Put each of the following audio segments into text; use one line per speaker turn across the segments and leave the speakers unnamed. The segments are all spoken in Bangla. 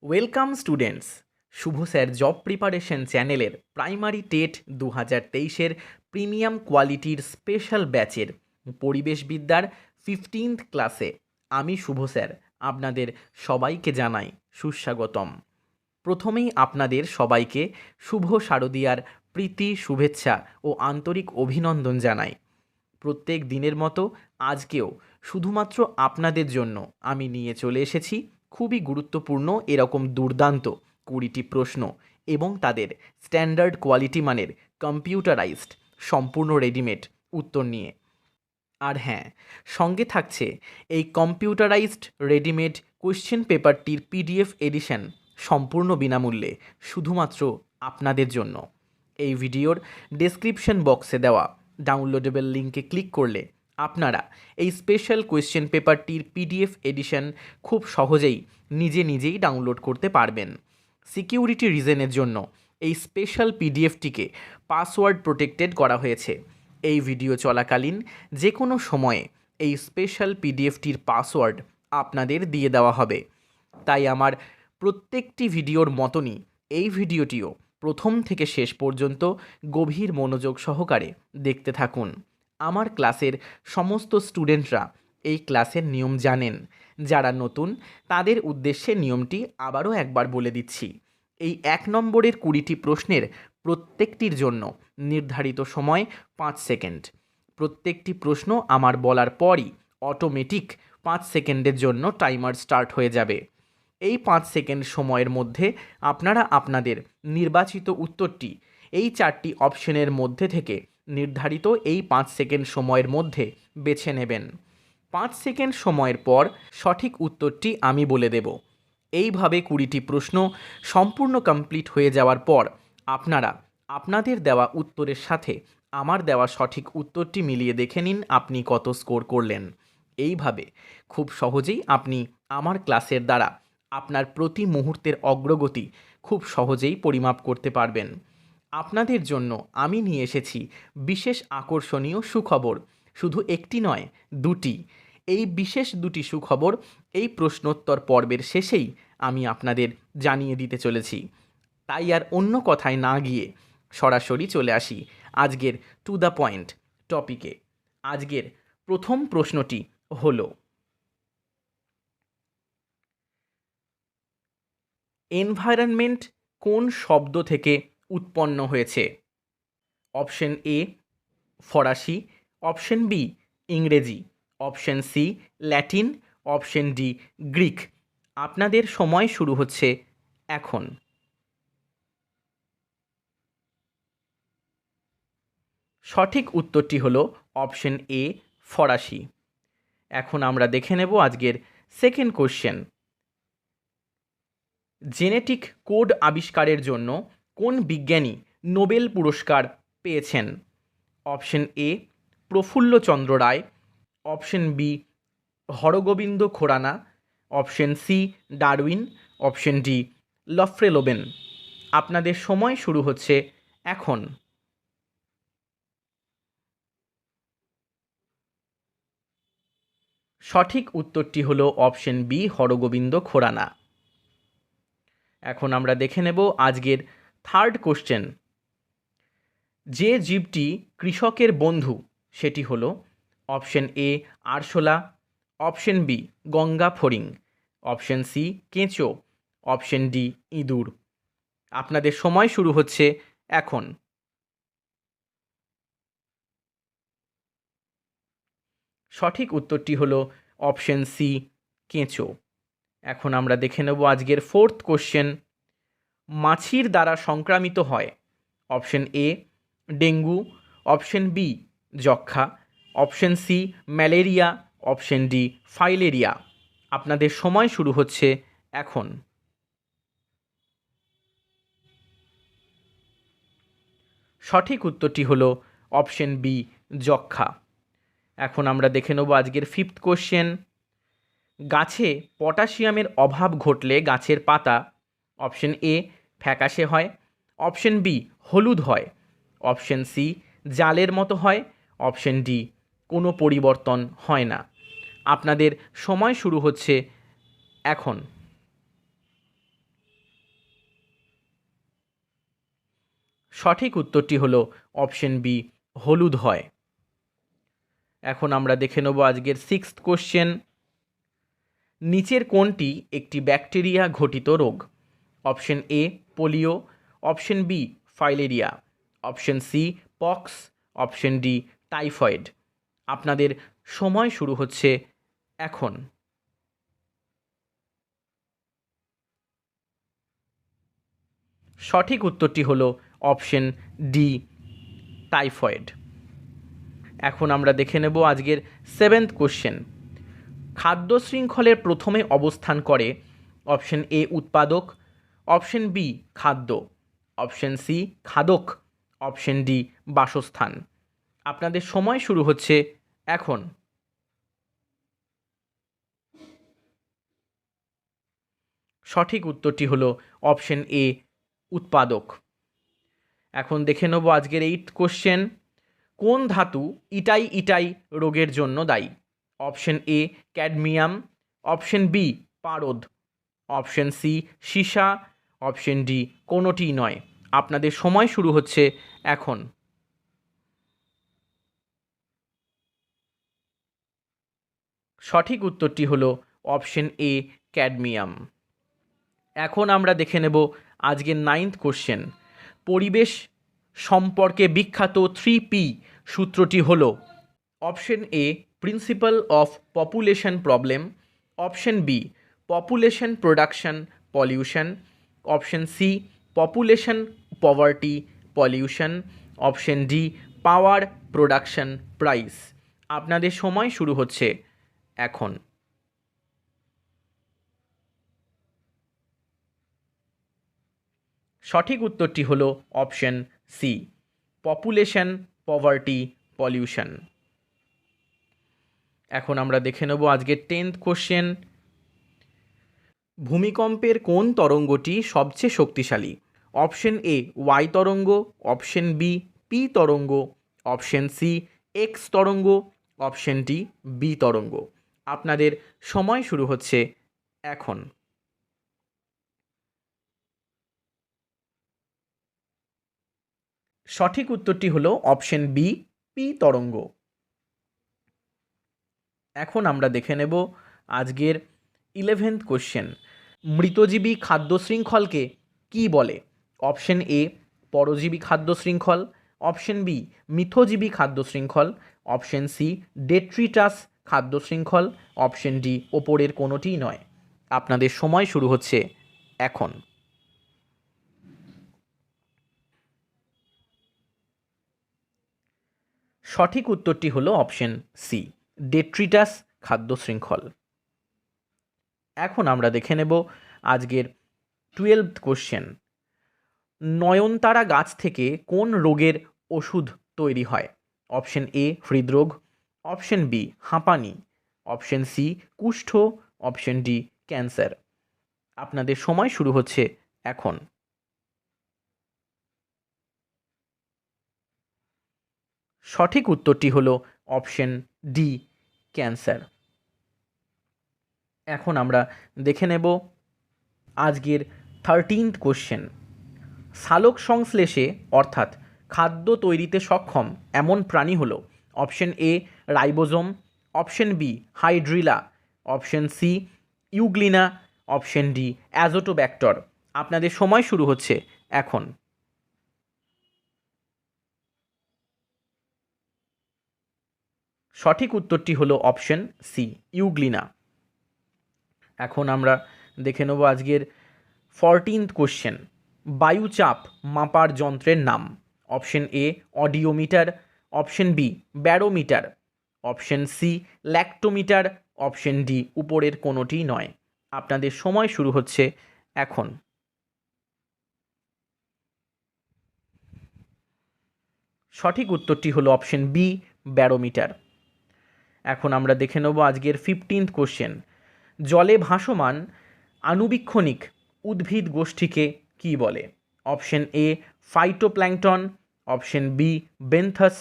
Welcome students. Shubho sir job preparation চ্যানেলের প্রাইমারি টেট 2023-এর প্রিমিয়াম কোয়ালিটির স্পেশাল ব্যাচের পরিবেশবিদ্যার 15th ক্লাসে আমি শুভ স্যার আপনাদের সবাইকে জানাই সুস্বাগতম। প্রথমেই আপনাদের সবাইকে শুভ শারদীয়ার প্রীতি, শুভেচ্ছা ও আন্তরিক অভিনন্দন জানাই। প্রত্যেক দিনের মতো আজকেও শুধুমাত্র আপনাদের জন্য আমি নিয়ে চলে এসেছি খুবই গুরুত্বপূর্ণ এরকম দুর্দান্ত 20টি প্রশ্ন এবং তাদের স্ট্যান্ডার্ড কোয়ালিটি মানের কম্পিউটারাইজড সম্পূর্ণ রেডিমেড উত্তর নিয়ে। আর হ্যাঁ, সঙ্গে থাকছে এই কম্পিউটারাইজড রেডিমেড কোয়েশ্চেন পেপারটির পিডিএফ এডিশন সম্পূর্ণ বিনামূল্যে শুধুমাত্র আপনাদের জন্য। এই ভিডিওর ডেসক্রিপশন বক্সে দেওয়া ডাউনলোডেবল লিঙ্কে ক্লিক করলে আপনারা এই স্পেশাল কোয়েশ্চেন পেপারটির পিডিএফ এডিশন খুব সহজেই নিজেই ডাউনলোড করতে পারবেন। সিকিউরিটি রিজনের জন্য এই স্পেশাল পিডিএফটিকে পাসওয়ার্ড প্রোটেক্টেড করা হয়েছে। এই ভিডিও চলাকালীন যে কোনো সময়ে এই স্পেশাল পিডিএফটির পাসওয়ার্ড আপনাদের দিয়ে দেওয়া হবে। তাই আমার প্রত্যেকটি ভিডিওর মতনই এই ভিডিওটিও প্রথম থেকে শেষ পর্যন্ত গভীর মনোযোগ সহকারে দেখতে থাকুন। আমার ক্লাসের সমস্ত স্টুডেন্টরা এই ক্লাসের নিয়ম জানেন। যারা নতুন তাদের উদ্দেশ্যে নিয়মটি আবারও একবার বলে দিচ্ছি। এই 1 নম্বরের 20টি প্রশ্নের প্রত্যেকটির জন্য নির্ধারিত সময় 5 সেকেন্ড। প্রত্যেকটি প্রশ্ন আমার বলার পরই অটোমেটিক 5 সেকেন্ডের জন্য টাইমার স্টার্ট হয়ে যাবে। এই 5 সেকেন্ড সময়ের মধ্যে আপনারা আপনাদের নির্বাচিত উত্তরটি এই 4টি অপশনের মধ্যে থেকে নির্ধারিত এই 5 সেকেন্ড সময়ের মধ্যে বেছে নেবেন। 5 সেকেন্ড সময়ের পর সঠিক উত্তরটি আমি বলে দেব। এইভাবে 20টি প্রশ্ন সম্পূর্ণ কমপ্লিট হয়ে যাওয়ার পর আপনারা আপনাদের দেওয়া উত্তরের সাথে আমার দেওয়া সঠিক উত্তরটি মিলিয়ে দেখে নিন আপনি কত স্কোর করলেন। এইভাবে খুব সহজেই আপনি আমার ক্লাসের দ্বারা আপনার প্রতি মুহূর্তের অগ্রগতি খুব সহজেই পরিমাপ করতে পারবেন। আপনাদের জন্য আমি নিয়ে এসেছি বিশেষ আকর্ষণীয় সুখবর। শুধু একটি নয়, 2টি। এই বিশেষ 2টি সুখবর এই প্রশ্নোত্তর পর্বের শেষেই আমি আপনাদের জানিয়ে দিতে চলেছি। তাই আর অন্য কথায় না গিয়ে সরাসরি চলে আসি আজকের টু দ্য পয়েন্ট টপিকে। আজকের প্রথম প্রশ্নটি হলো, এনভায়রনমেন্ট কোন শব্দ থেকে উৎপন্ন হয়েছে? অপশন এ ফরাসি, অপশন বি ইংরেজি, option C Latin, option D Greek. আপনাদের সময় শুরু হচ্ছে এখন। সঠিক উত্তরটি হলো অপশন এ ফরাসি। এখন আমরা দেখে নেব আজকের সেকেন্ড কোশ্চেন। জেনেটিক কোড আবিষ্কারের জন্য কোন বিজ্ঞানী নোবেল পুরস্কার পেয়েছেন? Option A Prafulla Chandra Ray, option B Hargobind Khorana, option C Darwin, option D লফ্রেলোবেন। আপনাদের সময় শুরু হচ্ছে এখন। সঠিক উত্তরটি হলো অপশন বি হরগোবিন্দ খোরানা। এখন আমরা দেখে নেব আজকের থার্ড কোশ্চেন। যে জীবটি কৃষকের বন্ধু সেটি হলো অপশন এ আরশোলা, অপশন বি গঙ্গা ফড়িং, অপশন সি কেঁচো, অপশন ডি ইঁদুর। আপনাদের সময় শুরু হচ্ছে এখন। সঠিক উত্তরটি হলো অপশন সি কেঁচো। এখন আমরা দেখে নেব আজকের ফোর্থ কোশ্চেন। মাছির দ্বারা সংক্রামিত হয় option A dengue, option B যক্ষা, option C malaria, option D filaria. আপনাদের সময় শুরু হচ্ছে এখন। সঠিক উত্তরটি হলো অপশন বি যক্ষা। এখন আমরা দেখে নেব আজকের ফিফথ কোশ্চেন। গাছে পটাশিয়ামের অভাব ঘটলে গাছের পাতা অপশন এ ফ্যাকাশে হয়, অপশন বি হলুদ হয়, অপশন সি জালের মতো হয়, অপশন ডি কোনো পরিবর্তন হয় না। আপনাদের সময় শুরু হচ্ছে এখন। সঠিক উত্তরটি হলো অপশন বি, হলুদ হয়। এখন আমরা দেখে নেব আজকের 6th কোশ্চেন। নিচের কোনটি একটি ব্যাকটেরিয়া ঘটিত রোগ? Option A polio, option B filaria, option C pox, option D typhoid. আপনাদের সময় শুরু হচ্ছে এখন। সঠিক উত্তরটি হলো অপশন ডি টাইফয়েড। এখন আমরা দেখে নেব আজকের 7th কোশ্চেন। খাদ্য শৃঙ্খলের প্রথমে অবস্থান করে অপশন এ উৎপাদক, অপশন বি খাদ্য, অপশন সি খাদক, অপশন ডি বাসস্থান। আপনাদের সময় শুরু হচ্ছে এখন। সঠিক উত্তরটি হলো অপশন এ উৎপাদক। এখন দেখে নেব আজকের 8th কোশ্চেন। কোন ধাতু ইটাই ইটাই রোগের জন্য দায়ী? Option A cadmium, option B পারদ, অপশন সি সীসা, অপশন ডি কোনোটিই নয়। আপনাদের সময় শুরু হচ্ছে এখন। সঠিক উত্তরটি হলো অপশন এ ক্যাডমিয়াম। এখন আমরা দেখে নেব আজকের 9th কোশ্চেন। পরিবেশ সম্পর্কে বিখ্যাত 3P সূত্রটি হলো option A principal of population problem, option B population production pollution, option C population poverty pollution, option D power production price. আপনাদের সময় শুরু হচ্ছে এখন। সঠিক উত্তরটি হলো option C population poverty pollution. এখন আমরা দেখে নেব আজকের 10th কোশ্চেন। ভূমিকম্পের কোন তরঙ্গটি সবচেয়ে শক্তিশালী? অপশন এ ওয়াই তরঙ্গ, অপশন বি পি তরঙ্গ, অপশন সি এক্স তরঙ্গ, অপশন ডি বি তরঙ্গ। আপনাদের সময় শুরু হচ্ছে এখন। সঠিক উত্তরটি হলো অপশন বি পি তরঙ্গ। এখন আমরা দেখে নেব আজকের 11th কোশ্চেন। মৃতজীবী খাদ্য শৃঙ্খলকে কি বলে? অপশন এ পরজীবী খাদ্য শৃঙ্খল, অপশন বি মিথজীবী খাদ্য শৃঙ্খল, অপশন সি ডেট্রিটাস খাদ্য শৃঙ্খল, অপশন ডি ওপরের কোনোটিই নয়। আপনাদের সময় শুরু হচ্ছে এখন। সঠিক উত্তরটি হলো অপশন সি ডেট্রিটাস খাদ্য শৃঙ্খল। এখন আমরা দেখে নেব আজকের 12th কোশ্চেন। নয়নতারা গাছ থেকে কোন রোগের ওষুধ তৈরি হয়? অপশন এ হৃদরোগ, অপশন বি হাঁপানি, অপশন সি কুষ্ঠ, অপশন ডি ক্যান্সার। আপনাদের সময় শুরু হচ্ছে এখন। সঠিক উত্তরটি হলো অপশন ডি ক্যান্সার। এখন আমরা দেখে নেব আজকের 13th কোশ্চেন। সালোক সংশ্লেষে অর্থাৎ খাদ্য তৈরিতে সক্ষম এমন প্রাণী হলো option A ribosome, option B hydrilla, option C euglena, option D azotobacter. আপনাদের সময় শুরু হচ্ছে এখন। সঠিক উত্তরটি হলো অপশন সি ইউগ্লিনা। এখন আমরা দেখে নেব আজকের 14th কোশ্চেন। বায়ুচাপ মাপার যন্ত্রের নাম? Option A audiometer, option B barometer, option C lactometer, option D উপরের কোনোটিই নয়। আপনাদের সময় শুরু হচ্ছে এখন। সঠিক উত্তরটি হলো অপশন বি ব্যারোমিটার। এখন আমরা দেখে নেব আজকের 15th কোশ্চেন। জলে ভাসমান আণুবীক্ষণিক উদ্ভিদ গোষ্ঠীকে কি বলে? Option A phytoplankton, option B benthos,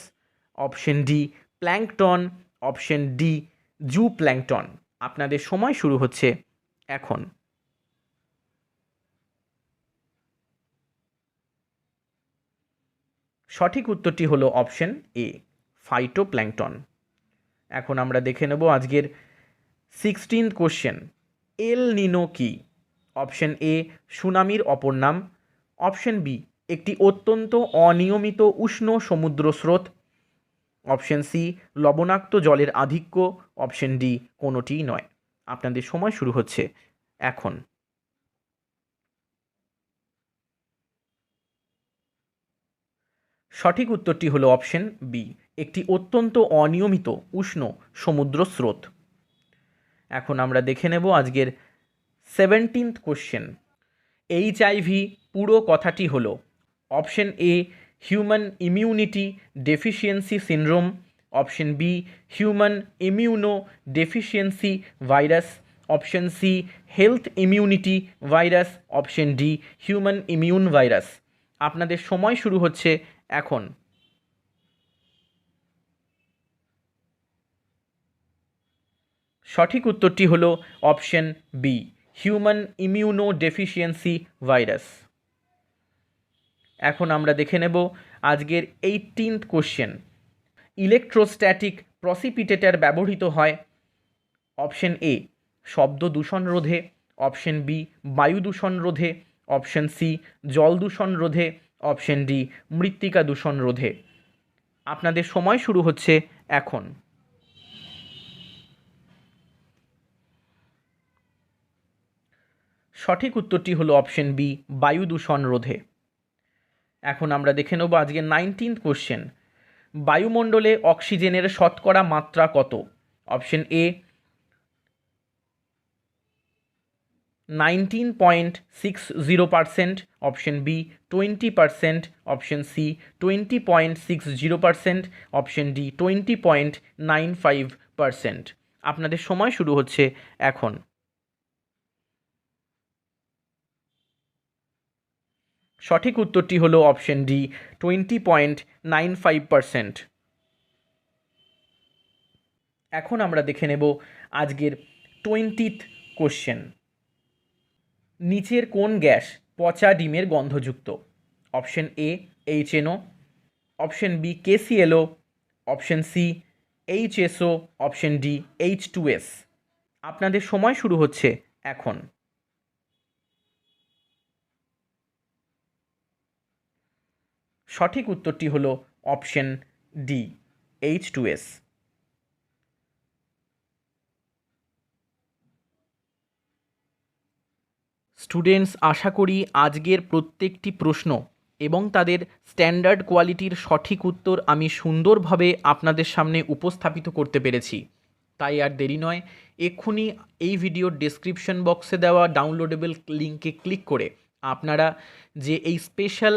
option D plankton, option D zooplankton. আপনাদের সময় শুরু হচ্ছে এখন। সঠিক উত্তরটি হলো অপশন এ, ফাইটোপ্ল্যাঙ্কটন। এখন আমরা দেখে নেব আজকের 16th কোশ্চেন। এল নিনো কি? অপশন এ, সুনামির অপর নাম। অপশন বি, একটি অত্যন্ত অনিয়মিত উষ্ণ সমুদ্র স্রোত। অপশন সি, লবণাক্ত জলের আধিক্য। অপশন ডি, কোনোটিই নয়। আপনাদের সময় শুরু হচ্ছে এখন। সঠিক উত্তরটি হলো অপশন বি, একটি অত্যন্ত অনিয়মিত উষ্ণ সমুদ্র স্রোত। এখন আমরা দেখে নেব আজকের 17th কোশ্চেন। এইচআইভি পুরো কথাটি হলো option A, human immunity deficiency syndrome. Option B, human immuno deficiency virus. Option C, health immunity virus. Option D, human immune virus. আপনাদের সময় শুরু হচ্ছে এখন। সঠিক উত্তরটি হলো option B, human immuno deficiency virus. এখন আমরা দেখে নেব আজকের 18th কোশ্চেন। ইলেকট্রোস্ট্যাটিক প্রসিপিটেটর ব্যবহৃত হয় অপশন এ, শব্দ দূষণ রোধে। অপশন বি, বায়ু দূষণ রোধে। অপশন সি, জল দূষণ রোধে। অপশন ডি, মৃত্তিকা দূষণ রোধে। আপনাদের সময় শুরু হচ্ছে এখন। সঠিক উত্তরটি হলো অপশন বি, বায়ু দূষণ রোধে। এখন আমরা দেখে নেব আজকের 19th কোশ্চেন। বায়ুমণ্ডলে অক্সিজেনের শতকরা মাত্রা কত? Option A, 19.60%। Option B, 20%। Option C, 20.60%। Option D, 20.95%। আপনাদের সময় শুরু হচ্ছে এখন। সঠিক উত্তরটি হলো অপশন ডি, 20.95%। এখন আমরা দেখে নেব আজকের 20th কোশ্চেন। নিচের কোন গ্যাস পচা ডিমের গন্ধযুক্ত? Option A, HNO. Option B, KCLO. Option C, HSO. Option D, H2S. আপনাদের সময় শুরু হচ্ছে এখন। সঠিক উত্তরটি হলো অপশন ডি, এইচ2এস। স্টুডেন্টস, আশা করি আজকের প্রত্যেকটি প্রশ্ন এবং তাদের স্ট্যান্ডার্ড কোয়ালিটির সঠিক উত্তর আমি সুন্দরভাবে আপনাদের সামনে উপস্থাপিত করতে পেরেছি। তাই আর দেরি নয়, এক্ষুনি এই ভিডিওর ডেসক্রিপশন বক্সে দেওয়া ডাউনলোডেবল লিঙ্কে ক্লিক করে আপনারা যে এই স্পেশাল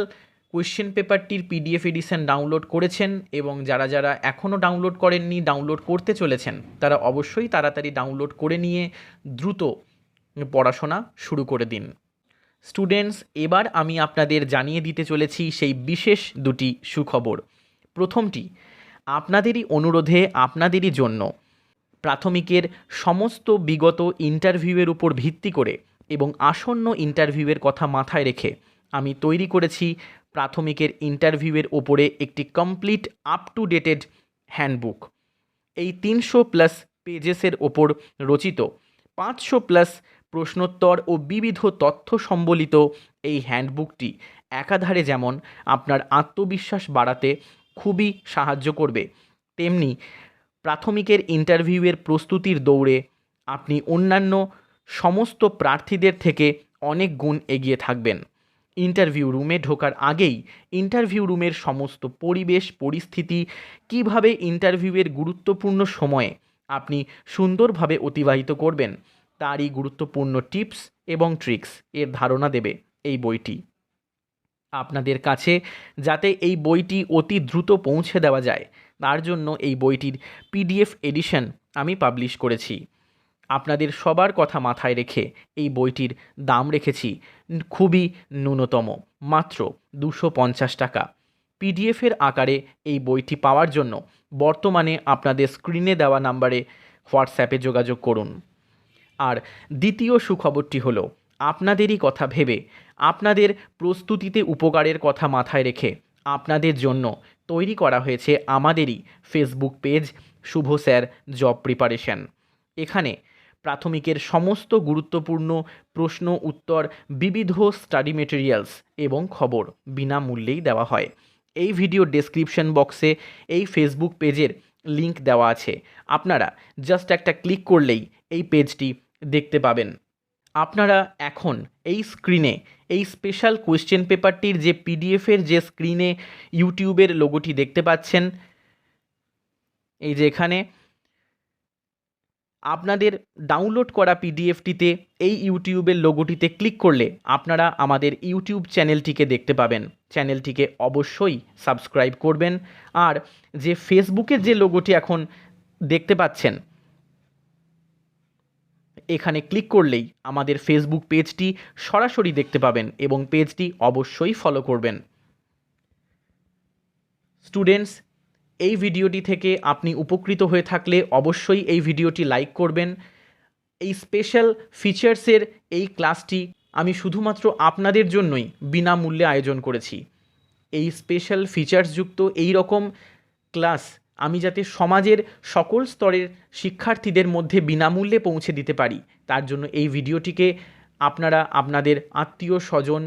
কোয়েশ্চেন পেপারটির পিডিএফ এডিশন ডাউনলোড করেছেন এবং যারা যারা এখনও ডাউনলোড করেননি, ডাউনলোড করতে চলেছেন, তারা অবশ্যই তাড়াতাড়ি ডাউনলোড করে নিয়ে দ্রুত পড়াশোনা শুরু করে দিন। স্টুডেন্টস, এবার আমি আপনাদের জানিয়ে দিতে চলেছি সেই বিশেষ দুটি সুখবর। প্রথমটি, আপনাদেরই অনুরোধে আপনাদেরই জন্য প্রাথমিকের সমস্ত বিগত ইন্টারভিউয়ের উপর ভিত্তি করে এবং আসন্ন ইন্টারভিউয়ের কথা মাথায় রেখে আমি তৈরি করেছি প্রাথমিকের ইন্টারভিউয়ের ওপরে একটি complete up to dated handbook. এই 300+ পেজেসের ওপর রচিত 500+ প্রশ্নোত্তর ও বিবিধ তথ্য সম্বলিত এই হ্যান্ডবুকটি একাধারে যেমন আপনার আত্মবিশ্বাস বাড়াতে খুবই সাহায্য করবে, তেমনি প্রাথমিকের ইন্টারভিউয়ের প্রস্তুতির দৌড়ে আপনি অন্যান্য সমস্ত প্রার্থীদের থেকে অনেক গুণ এগিয়ে থাকবেন। ইন্টারভিউ রুমে ঢোকার আগেই ইন্টারভিউ রুমের সমস্ত পরিবেশ পরিস্থিতি, কিভাবে ইন্টারভিউয়ের গুরুত্বপূর্ণ সময়ে আপনি সুন্দরভাবে অতিবাহিত করবেন, তারই গুরুত্বপূর্ণ টিপস এবং ট্রিক্স এর ধারণা দেবে এই বইটি। আপনাদের কাছে যাতে এই বইটি অতি দ্রুত পৌঁছে দেওয়া যায়, তার জন্য এই বইটির পিডিএফ এডিশন আমি পাবলিশ করেছি। আপনাদের সবার কথা মাথায় রেখে এই বইটির দাম রেখেছি খুবই ন্যূনতম, মাত্র 250 টাকা। পিডিএফের আকারে এই বইটি পাওয়ার জন্য বর্তমানে আপনাদের স্ক্রিনে দেওয়া নাম্বারে হোয়াটসঅ্যাপে যোগাযোগ করুন। আর দ্বিতীয় সুখবরটি হলো, আপনাদেরই কথা ভেবে, আপনাদের প্রস্তুতিতে উপকারের কথা মাথায় রেখে আপনাদের জন্য তৈরি করা হয়েছে আমাদেরই ফেসবুক পেজ শুভ স্যার জব প্রিপারেশন। এখানে প্রাথমিকের সমস্ত গুরুত্বপূর্ণ প্রশ্ন উত্তর, বিবিধ স্টাডি মেটেরিয়ালস এবং খবর বিনামূল্যেই দেওয়া হয়। এই ভিডিও ডেসক্রিপশন বক্সে এই ফেসবুক পেজের লিংক দেওয়া আছে, আপনারা জাস্ট একটা ক্লিক করলেই এই পেজটি দেখতে পাবেন। আপনারা এখন এই স্ক্রিনে এই স্পেশাল কোয়েশ্চেন পেপারটির যে পিডিএফের যে স্ক্রিনে ইউটিউবের লোগোটি দেখতে পাচ্ছেন, এই যে এখানে আপনাদের ডাউনলোড করা পিডিএফটিতে এই ইউটিউবের লোগোটিতে ক্লিক করলে আপনারা আমাদের ইউটিউব চ্যানেলটিকে দেখতে পাবেন। চ্যানেলটিকে অবশ্যই সাবস্ক্রাইব করবেন। আর যে ফেসবুকের যে লোগোটি এখন দেখতে পাচ্ছেন, এখানে ক্লিক করলেই আমাদের ফেসবুক পেজটি সরাসরি দেখতে পাবেন এবং পেজটি অবশ্যই ফলো করবেন। স্টুডেন্টস, এই ভিডিওটি থেকে আপনি উপকৃত হয়ে থাকলে অবশ্যই এই ভিডিওটি লাইক করবেন। এই স্পেশাল ফিচার্সের এই ক্লাসটি আমি শুধুমাত্র আপনাদের জন্যই বিনামূল্যে আয়োজন করেছি। এই স্পেশাল ফিচার্সযুক্ত এই রকম ক্লাস আমি যাতে সমাজের সকল স্তরের শিক্ষার্থীদের মধ্যে বিনামূল্যে পৌঁছে দিতে পারি, তার জন্য এই ভিডিওটিকে আপনারা আপনাদের আত্মীয় স্বজন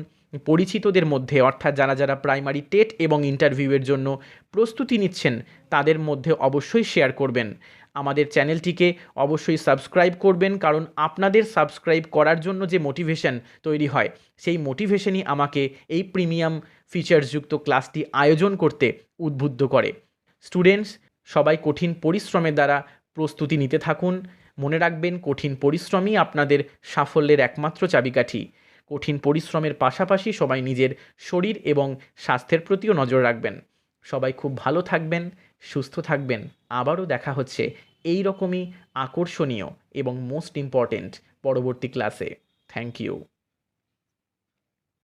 পরিচিতদের মধ্যে, অর্থাৎ যারা যারা প্রাইমারি টেট এবং ইন্টারভিউয়ের জন্য প্রস্তুতি নিচ্ছেন তাদের মধ্যে অবশ্যই শেয়ার করবেন। আমাদের চ্যানেলটিকে অবশ্যই সাবস্ক্রাইব করবেন, কারণ আপনাদের সাবস্ক্রাইব করার জন্য যে মোটিভেশন তৈরি হয়, সেই মোটিভেশনই আমাকে এই প্রিমিয়াম ফিচার্সযুক্ত ক্লাসটি আয়োজন করতে উদ্বুদ্ধ করে। স্টুডেন্টস, সবাই কঠিন পরিশ্রমের দ্বারা প্রস্তুতি নিতে থাকুন। মনে রাখবেন, কঠিন পরিশ্রমই আপনাদের সাফল্যের একমাত্র চাবিকাঠি। কঠিন পরিশ্রমের পাশাপাশি সবাই নিজের শরীর এবং স্বাস্থ্যের প্রতিও নজর রাখবেন। সবাই খুব ভালো থাকবেন, সুস্থ থাকবেন। আবারও দেখা হচ্ছে এই রকমই আকর্ষণীয় এবং মোস্ট ইম্পর্ট্যান্ট পরবর্তী ক্লাসে। Thank you.